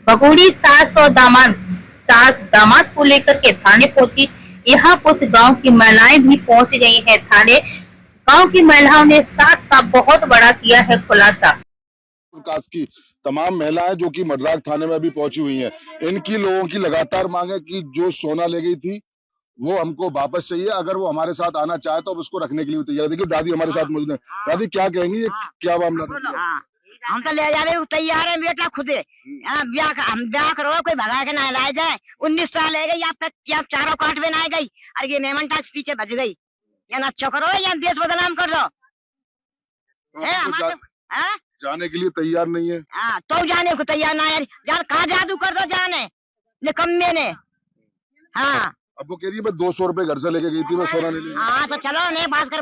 भगोड़ी सास दामाद को लेकर के थाने पहुंची। यहाँ कुछ गांव की महिलाएं भी पहुंच गई हैं थाने। गांव की महिलाओं ने सास का बहुत बड़ा किया है खुलासा। कास्ट की तमाम महिलाएं जो कि मडराग थाने में अभी पहुंची हुई हैं, इनकी लोगों की लगातार मांग है कि जो सोना ले गई थी वो हमको वापस चाहिए। अगर वो हमारे साथ आना चाहे तो अब उसको रखने के लिए भी तैयार है। देखिए दादी हमारे साथ मौजूद है। दादी क्या कहेंगी, ये क्या मामला था? हम तो ले जावे तैयार है बेटा खुदे। हम ब्याह करो कोई भगा के ना लाए जाए। 19 साल है गई अब तक, या चारों काट में ना गई और ये नेमन टैक्स पीछे बच गई। या अच्छा करो या देश बदनाम कर दो। जाने के लिए तैयार नहीं है। तो जाने को तैयार ना यार कहा जादू कर दो जाने निकम्मे ने। हाँ अब वो कह रही है मैं 200 रुपए घर से लेके गई थी, मैं सोना नहीं ले। हाँ तो चलो ने बात कर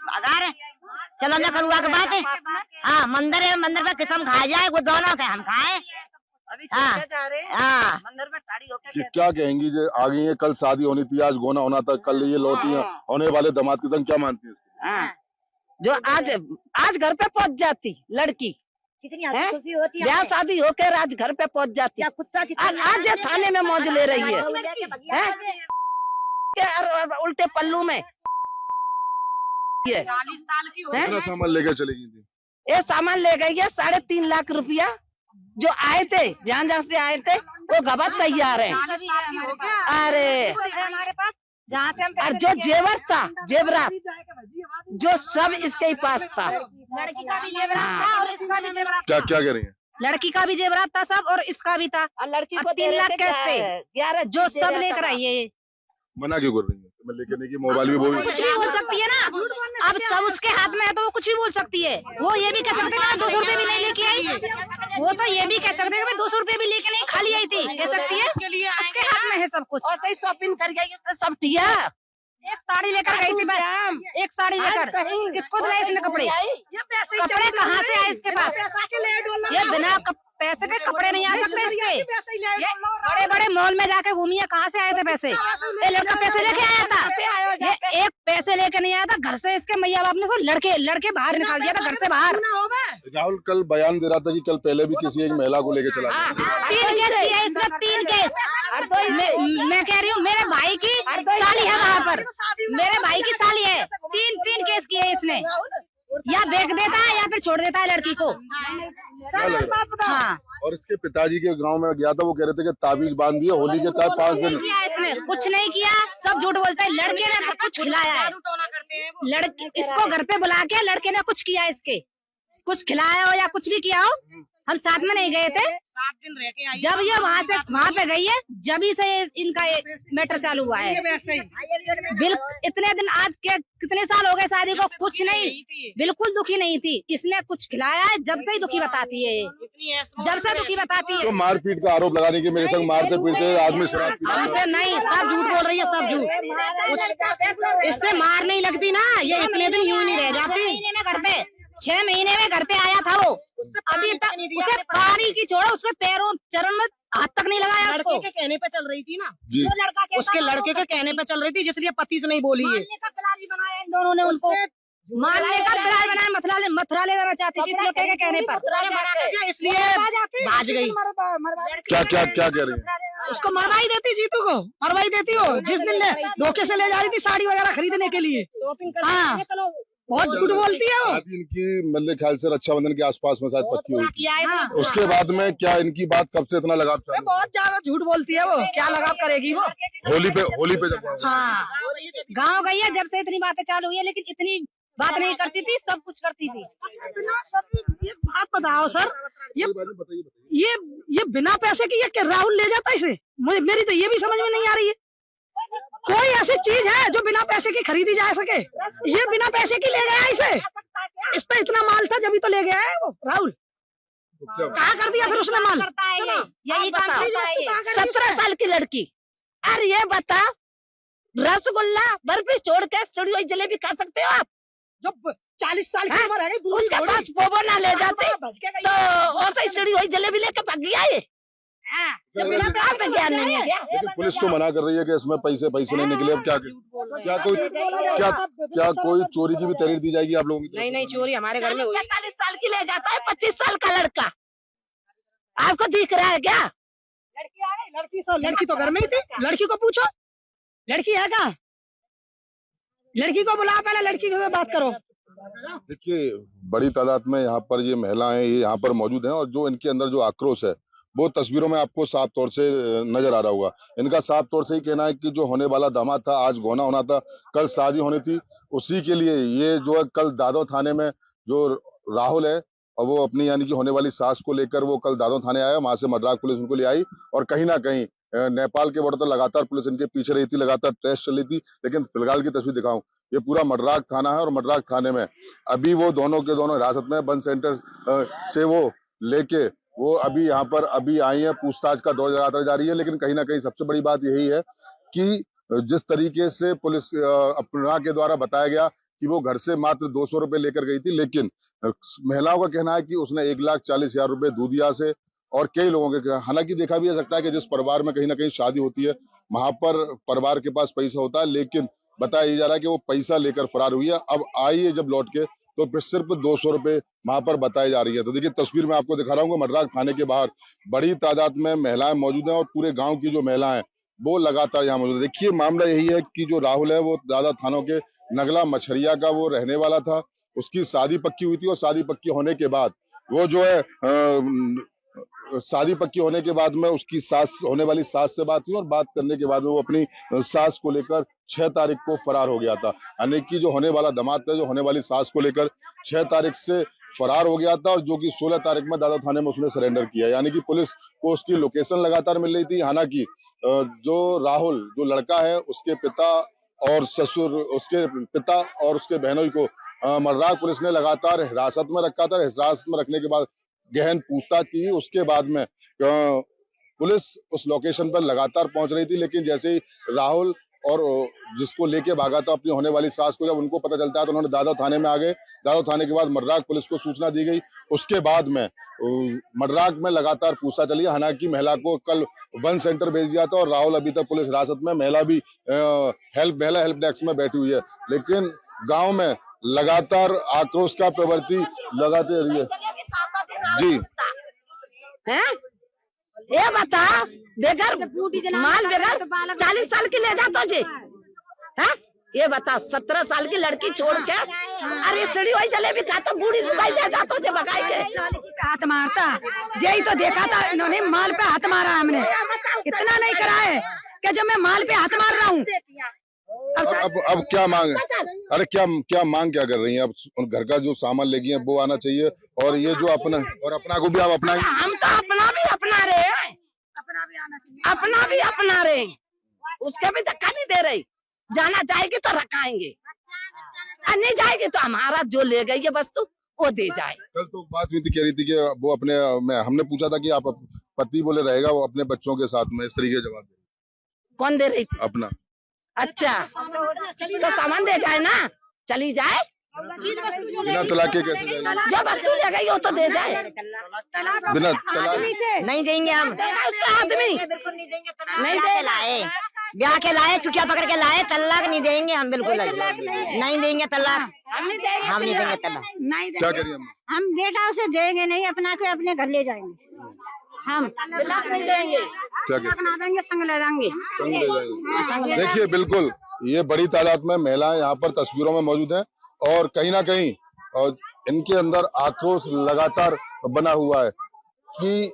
अगार चलो न करुआ की बात है। हाँ मंदिर है, मंदिर पे किस्म खाया जाए वो दोनों के हम खाए। मंदिर में ताड़ी होके क्या कहेंगी जो आ गई है? कल शादी होनी थी, आज गोना होना था, कल ये लौटी है होने वाले दामाद के संग, क्या मानती है? जो आज घर पे पहुंच जाती लड़की, कितनी खुशी होती है। ब्याह शादी होकर आज घर पे पहुंच जाती, आज ये थाने में मौज ले रही है, उल्टे पल्लू में। 40 साल की हो कितना सामान लेके चली गई थी? ये सामान ले गई है 3.5 लाख रुपया। जो आए थे जहाँ से आए थे वो गबत तैयार है। अरे हमारे पास जहाँ से हम और जो जेवर था जेवरात जो सब इसके ही पास था। लड़की का भी जेवरात था और इसका भी जेवरात क्या क्या कह रही है? लड़की का भी जेवरात था सब और इसका भी था। लड़की को 3 लाख कैसे 11 जो सब लेकर आई है। मना क्यों कर रही है? मैं लेके नहीं की, मोबाइल भी बोल कुछ भी बोल सकती है ना, अब सब उसके हाथ में है तो वो कुछ भी बोल सकती है। वो ये भी कह सकते हैं 200 रुपए भी नहीं लेके आई। वो तो ये भी कह सकते हैं कि 200 रुपए भी लेके नहीं खाली आई थी, कह सकती है। उसके हाथ में है सब कुछ। और सही शॉपिंग कर गई तो सब दिया। एक साड़ी लेकर गई थी बस, एक साड़ी लेकर। किसको दिलाए इसने कपड़े? कपड़े कहाँ से आए इसके पास? ये बिना पैसे के कपड़े नहीं आ सकते इसके। ये बड़े बड़े मॉल में जाके घूमिए, कहाँ से आए थे पैसे? ये लड़का पैसे लेके आया था, ये एक पैसे लेके नहीं आया था। घर से इसके मैया बाप ने सब लड़के बाहर निकाल दिया था घर से बाहर। राहुल कल बयान दे रहा था कि कल पहले भी किसी एक महिला को लेके चला गया। 3 केस किए हैं इसने, 3 केस। मैं कह रही हूँ मेरे भाई की साली है वहाँ पर, मेरे भाई की साली है। 3 केस किए हैं इसने। या बेच देता है या फिर छोड़ देता है लड़की को। हाँ और इसके पिताजी के गांव में गया था, वो कह रहे थे कि ताबीज बांध दिया होली के 5 दिन। इसने कुछ नहीं किया, सब झूठ बोलता है। लड़के ने सब कुछ खिलाया है। लड़के इसको घर पे बुला के लड़के ने कुछ किया, इसके कुछ खिलाया हो या कुछ भी किया हो। हम साथ में नहीं गए थे, 7 दिन रह के आई। जब ये वहाँ पे गई है जब से इनका मैटर चालू हुआ है। बिल्कुल इतने दिन, आज के कितने साल हो गए शादी को, कुछ नहीं, बिल्कुल दुखी नहीं थी। इसने कुछ खिलाया है, जब से ही दुखी बताती है ये, जब से दुखी बताती है। तो मारपीट का आरोप लगाने की, मेरे संग मारते पीटते आदमी शराब हमसे नहीं, सब झूठ बोल रही है, सब झूठ। इससे मार नहीं लगती ना, ये इतने दिन यूं नहीं रह जाती। घर पे 6 महीने में घर पे आया था वो, अभी तक उसे पानी की छोड़ो, उसके पैरों चरण में हाथ तक नहीं लगाया। लड़के के कहने पे चल रही थी ना, जो लड़का उसके लड़के के कहने पे चल रही थी, जिसलिए पति से नहीं बोली है। मारने का प्लान भी बनाया इन दोनों ने, उनको मारने का प्लान बनाया। मथुरा ले जाना चाहती थी इस लड़के के कहने पर, इसलिए भाज गई। क्या क्या क्या कह रही है? उसको मरवाई देती, जीतू को मरवाई देती हो। जिस दिन धोखे से ले जा रही थी साड़ी वगैरह खरीदने के लिए। हाँ बहुत झूठ बोलती है वो। शादी इनकी मेरे ख्याल से रक्षाबंधन के आसपास में शायद पक्की हुई थी। हाँ। उसके बाद में क्या इनकी बात कब से इतना लगाव चालू? बहुत ज्यादा झूठ बोलती है वो, क्या लगाव करेगी वो। होली पे जब हाँ गाँव गई है जब से इतनी बातें चालू हुई है, लेकिन इतनी बात नहीं करती थी, सब कुछ करती थी। ये बात बताओ सर, ये बिना पैसे की ये राहुल ले जाता इसे? मेरी तो ये भी समझ में नहीं आ रही है। कोई ऐसी चीज है जो बिना पैसे की खरीदी जा सके? ये बिना पैसे की ले गया इसे, इस पे इतना माल था जब ही तो ले गया है वो राहुल। कहाँ कर दिया फिर उसने माल? यही काम करता है ये। 17 साल की लड़की। अरे ये बता, रसगुल्ला बर्फी छोड़ के सड़ी हुई जलेबी खा सकते हो आप? जब 40 साल की उम्र है, उसके पास पोबो ना ले जाते तो और सही सड़ी हुई जलेबी लेके भाग गया ये। बिना प्यार में ज्ञान नहीं है क्या? लेकिन पुलिस तो मना कर रही है कि इसमें पैसे नहीं निकले। अब क्या कोई चोरी की भी तहरीर दी जाएगी आप लोगों की? नहीं चोरी हमारे घर में हुई। 45 साल की ले जाता है 25 साल का लड़का। आपको दिख रहा है क्या? लड़की आ गई, लड़की तो घर में ही थी। लड़की को पूछो, लड़की है क्या? लड़की को बुला, पहले लड़की से बात करो। देखिए, बड़ी तादाद में यहाँ पर ये महिलाएं ये यहाँ पर मौजूद हैं, और जो इनके अंदर जो आक्रोश है वो तस्वीरों में आपको साफ तौर से नजर आ रहा होगा। इनका साफ तौर से ही कहना है कि जो होने वाला दामाद था, आज गौना होना था, कल शादी होनी थी, उसी के लिए ये जो है कल दादो थाने में जो राहुल है और वो अपनी यानी कि होने वाली सास को लेकर वो कल दादो थाने आया, वहां से मड्राक पुलिस उनको ले आई, और कहीं ना कहीं नेपाल के बॉर्डर तो लगातार पुलिस इनके पीछे रही थी, लगातार ट्रेस चल रही थी। लेकिन फिलहाल की तस्वीर दिखाऊं, ये पूरा मड्राक थाना है, और मड्राक थाने में अभी वो दोनों के दोनों हिरासत में बंद सेंटर से वो लेके वो अभी यहाँ पर अभी आई है। पूछताछ का दौर लगातार जारी है, लेकिन कहीं ना कहीं सबसे बड़ी बात यही है कि जिस तरीके से पुलिस अपना के द्वारा बताया गया कि वो घर से मात्र 200 रुपए लेकर गई थी, लेकिन महिलाओं का कहना है कि उसने 1,40,000 रुपए दूधिया से और कई लोगों के, हालांकि देखा भी जा सकता है कि जिस परिवार में कहीं ना कहीं शादी होती है वहां पर परिवार के पास पैसा होता है, लेकिन बताया जा रहा है कि वो पैसा लेकर फरार हुई है। अब आई है जब लौट के तो फिर सिर्फ 200 रुपए वहां पर बताई जा रही है। तो देखिए तस्वीर में आपको दिखा रहा हूँ, मड्राक थाने के बाहर बड़ी तादाद में महिलाएं मौजूद हैं, और पूरे गांव की जो महिलाएं वो लगातार यहाँ मौजूद है। देखिए मामला यही है कि जो राहुल है वो दादा थानों के नगला मछरिया का वो रहने वाला था, उसकी शादी पक्की हुई थी, और शादी पक्की होने के बाद वो जो है शादी पक्की होने के बाद में उसकी सास, होने वाली सास से बात हुई, और बात करने के बाद वो अपनी सास को लेकर 6 तारीख को फरार हो गया था। यानी कि जो होने वाला दामाद था, जो होने वाली सास को लेकर 6 तारीख से फरार हो गया था, और जो कि 16 तारीख में दादा थाने में उसने सरेंडर किया। यानी कि पुलिस को उसकी लोकेशन लगातार मिल रही थी। हालांकि जो राहुल जो लड़का है उसके पिता और ससुर, उसके पिता और उसके बहनोई को मड्राक पुलिस ने लगातार हिरासत में रखा था। हिरासत में रखने के बाद गहन पूछताछ की, उसके बाद में पुलिस उस लोकेशन पर लगातार पहुंच रही थी, लेकिन जैसे ही राहुल और जिसको लेके भागा था अपनी होने वाली सास को, जब उनको पता चलता है तो उन्होंने दादो थाने में आ गए। दादो थाने के बाद मड्राक पुलिस को सूचना दी गई। उसके बाद में मड्राक में लगातार पूछताछ चली। हालांकि महिला को कल वन सेंटर भेज दिया था, और राहुल अभी तक पुलिस हिरासत में, महिला भी महिला हेल्प डेस्क में बैठी हुई है। लेकिन गाँव में लगातार आक्रोश का प्रवृत्ति लगाते रही है। जी है? ये बता, बेघर माल बेघर 40 साल की ले जाता जी है? ये बता 17 साल की लड़की छोड़ के, अरे सीढ़ी वही जलेबी खाता बूढ़ी लुगाई ले जाता जी भगाई के। हाथ मारता, यही तो देखा था इन्होंने, माल पे हाथ मारा हमने। इतना नहीं करा है कि जब मैं माल पे हाथ मार रहा हूँ। अब क्या मांग है? अरे क्या मांग क्या कर रही हैं? अब घर का जो सामान लेगी है वो आना चाहिए, और ये जो अपना को भी आप अपना, हम तो अपना भी अपना रहे हैं, अपना भी अपना रहे, उसका भी धक्का नहीं दे रही। जाना चाहेगी तो रखाएंगे, नहीं जाएगी तो हमारा जो ले गई है वस्तु वो दे जाए। कल तो बात हुई थी, कह रही थी कि वो अपने, हमने पूछा था कि आप पति बोले रहेगा वो अपने बच्चों के साथ में, इस तरीके जवाब दे। कौन दे रही थी? अपना। अच्छा तो सामान दे जाए ना, चली जाए, बिना तलाक के कैसे जाएगी? जो वस्तु ले गई वो तो दे जाए। बिना तलाक नहीं देंगे हम, उसका आदमी नहीं दे लाए, ब्याह के लाए, चुटिया पकड़ के लाए, तलाक नहीं देंगे हम, बिल्कुल नहीं देंगे तलाक, हम नहीं देंगे तलाक, नहीं क्या करिए हम बेटा उसे देंगे नहीं, अपना के अपने घर ले जाएंगे, हम तलाक नहीं देंगे, क्या बना देंगे, संग ले जाएंगे। देखिए बिल्कुल ये बड़ी तादाद में महिलाएं यहाँ पर तस्वीरों में मौजूद हैं, और कहीं ना कहीं और इनके अंदर आक्रोश लगातार बना हुआ है कि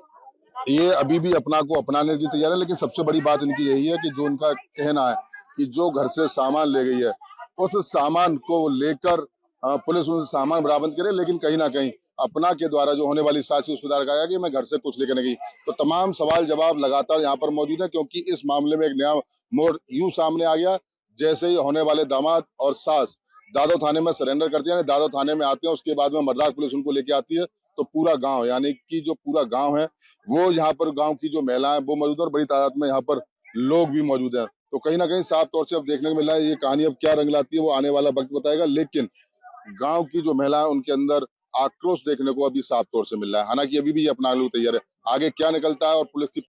ये अभी भी अपना को अपनाने की तैयार है। लेकिन सबसे बड़ी बात इनकी यही है कि जो उनका कहना है कि जो घर से सामान ले गई है उस सामान को लेकर पुलिस उनसे सामान बरामद करे, लेकिन कहीं ना कहीं अपना के द्वारा जो होने वाली सासी उसके द्वारा कहा कि मैं घर से कुछ लेकर नहीं गई। तो तमाम सवाल जवाब लगातार यहाँ पर मौजूद है, क्योंकि इस मामले में एक नया मोड़ यूं सामने आ गया, जैसे ही होने वाले दामाद और सास दादो थाने में सरेंडर करते हैं, दादो थाने में आते हैं, उसके बाद में मड्राक पुलिस उनको लेके आती है, तो पूरा गांव यानी कि जो पूरा गांव है वो यहाँ पर गांव की जो महिलाएं वो मौजूद है, और बड़ी तादाद में यहाँ पर लोग भी मौजूद हैं। तो कहीं ना कहीं साफ तौर से अब देखने को मिल रहा है, ये कहानी अब क्या रंग लाती है वो आने वाला वक्त बताएगा। लेकिन गांव की जो महिला है उनके अंदर आक्रोश देखने को अभी साफ तौर से मिल रहा है। हालांकि अभी भी ये अपनाने को तैयार है, आगे क्या निकलता है और पुलिस की